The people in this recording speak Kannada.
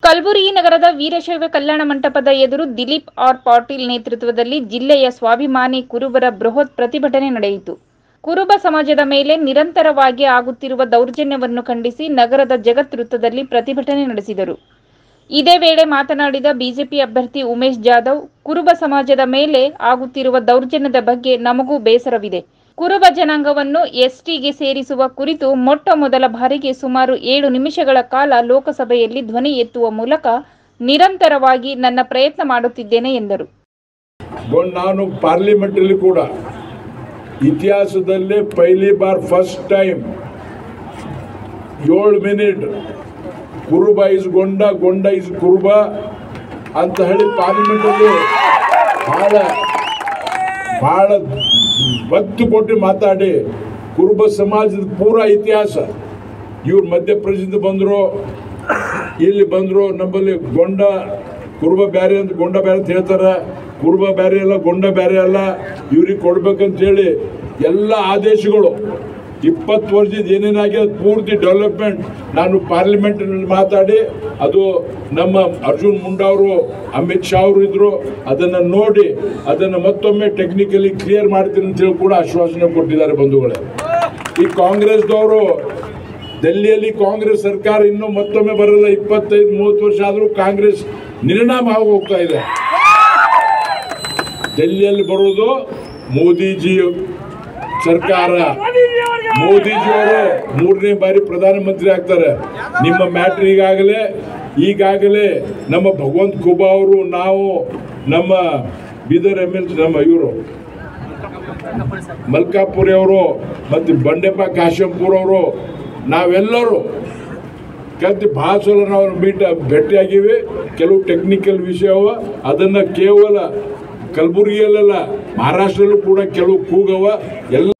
ಕಲಬುರಗಿ ನಗರದ ವೀರಶೈವ ಕಲ್ಯಾಣ ಮಂಟಪದ ಎದುರು ದಿಲೀಪ್ ಆರ್ ಪಾಟೀಲ್ ನೇತೃತ್ವದಲ್ಲಿ ಜಿಲ್ಲೆಯ ಸ್ವಾಭಿಮಾನಿ ಕುರುಬರ ಬೃಹತ್ ಪ್ರತಿಭಟನೆ ನಡೆಯಿತು. ಕುರುಬ ಸಮಾಜದ ಮೇಲೆ ನಿರಂತರವಾಗಿ ಆಗುತ್ತಿರುವ ದೌರ್ಜನ್ಯವನ್ನು ಖಂಡಿಸಿ ನಗರದ ಜಗತ್ ವೃತ್ತದಲ್ಲಿ ಪ್ರತಿಭಟನೆ ನಡೆಸಿದರು. ಇದೇ ವೇಳೆ ಮಾತನಾಡಿದ ಬಿಜೆಪಿ ಅಭ್ಯರ್ಥಿ ಉಮೇಶ್ ಜಾಧವ್, ಕುರುಬ ಸಮಾಜದ ಮೇಲೆ ಆಗುತ್ತಿರುವ ದೌರ್ಜನ್ಯದ ಬಗ್ಗೆ ನಮಗೂ ಬೇಸರವಿದೆ. ಕುರುಬ ಜನಾಂಗವನ್ನು ಎಸ್ಟಿಗೆ ಸೇರಿಸುವ ಕುರಿತು ಮೊಟ್ಟ ಮೊದಲ ಬಾರಿಗೆ ಸುಮಾರು 7 ನಿಮಿಷಗಳ ಕಾಲ ಲೋಕಸಭೆಯಲ್ಲಿ ಧ್ವನಿ ಎತ್ತುವ ಮೂಲಕ ನಿರಂತರವಾಗಿ ನನ್ನ ಪ್ರಯತ್ನ ಮಾಡುತ್ತಿದ್ದೇನೆ ಎಂದರು. ನಾನು ಪಾರ್ಲಿಮೆಂಟಲ್ಲಿ ಕೂಡ ಇತಿಹಾಸದಲ್ಲೇ ಪಹಲಿ ಬಾರ್ ಫಸ್ಟ್ ಟೈಮ್ 7 ಮಿನಿಟ್ ಕುರುಬ ಇಸ್ ಗೊಂಡ, ಗೊಂಡ ಇಸ್ ಕುರುಬ ಅಂತ ಹೇಳಿ ಪಾರ್ಲಿಮೆಂಟಲ್ಲಿ ಬಹಳ ಒತ್ತು ಕೊಟ್ಟು ಮಾತಾಡಿ ಕುರುಬ ಸಮಾಜದ ಪೂರ ಇತಿಹಾಸ ಇವ್ರು ಮಧ್ಯಪ್ರದೇಶದಿಂದ ಬಂದರು, ಇಲ್ಲಿ ಬಂದರು. ನಮ್ಮಲ್ಲಿ ಗೊಂಡ ಕುರುಬ ಬೇರೆ ಅಂತ ಗೊಂಡ ಬೇರೆ ಅಂತ ಹೇಳ್ತಾರೆ. ಕುರುಬ ಬೇರೆ ಅಲ್ಲ, ಗೊಂಡ ಬೇರೆ ಅಲ್ಲ, ಇವ್ರಿಗೆ ಕೊಡ್ಬೇಕಂತೇಳಿ ಎಲ್ಲ ಆದೇಶಗಳು 20 ವರ್ಷದ ಏನೇನಾಗಿದೆ ಪೂರ್ತಿ ಡೆವಲಪ್ಮೆಂಟ್ ನಾನು ಪಾರ್ಲಿಮೆಂಟ್ನಲ್ಲಿ ಮಾತಾಡಿ, ಅದು ನಮ್ಮ ಅರ್ಜುನ್ ಮುಂಡಾ ಅವರು, ಅಮಿತ್ ಶಾ ಅವರು ಇದ್ರು, ಅದನ್ನು ನೋಡಿ ಅದನ್ನು ಮತ್ತೊಮ್ಮೆ ಟೆಕ್ನಿಕಲಿ ಕ್ಲಿಯರ್ ಮಾಡ್ತೀನಿ ಅಂತೇಳಿ ಕೂಡ ಆಶ್ವಾಸನೆ ಕೊಟ್ಟಿದ್ದಾರೆ. ಬಂಧುಗಳೇ, ಈ ಕಾಂಗ್ರೆಸ್ದವರು ಡೆಲ್ಲಿಯಲ್ಲಿ ಕಾಂಗ್ರೆಸ್ ಸರ್ಕಾರ ಇನ್ನೂ ಮತ್ತೊಮ್ಮೆ ಬರಲ್ಲ. 25-30 ವರ್ಷ ಆದರೂ ಕಾಂಗ್ರೆಸ್ ನಿರ್ನಾಮ ಆಗಿ ಹೋಗ್ತಾ ಇದೆ. ಡೆಲ್ಲಿಯಲ್ಲಿ ಬರುವುದು ಮೋದಿಜಿ ಸರ್ಕಾರ. ಮೋದಿಜಿಯವರು 3ನೇ ಬಾರಿ ಪ್ರಧಾನಮಂತ್ರಿ ಆಗ್ತಾರೆ. ನಿಮ್ಮ ಮ್ಯಾಟ್ರ್ ಈಗಾಗಲೇ ನಮ್ಮ ಭಗವಂತ ಖೂಬಾ ಅವರು, ನಾವು, ನಮ್ಮ ಬೀದರ್ MLC ನಮ್ಮ ಇವರು ಮಲ್ಕಾಪುರಿ ಅವರು ಮತ್ತು ಬಂಡೆಪ್ಪ ಕಾಶಂಪುರ್ ಅವರು, ನಾವೆಲ್ಲರೂ ಕಲ್ತು ಭಾಳ ಸಲ ನಾವು ಭೇಟಿಯಾಗಿವಿ. ಕೆಲವು ಟೆಕ್ನಿಕಲ್ ವಿಷಯವ, ಅದನ್ನು ಕೇವಲ ಕಲಬುರಗಿಯಲ್ಲ ಮಹಾರಾಷ್ಟ್ರಲ್ಲೂ ಕೂಡ ಕೆಲವು ಕೂಗವ ಎಲ್ಲ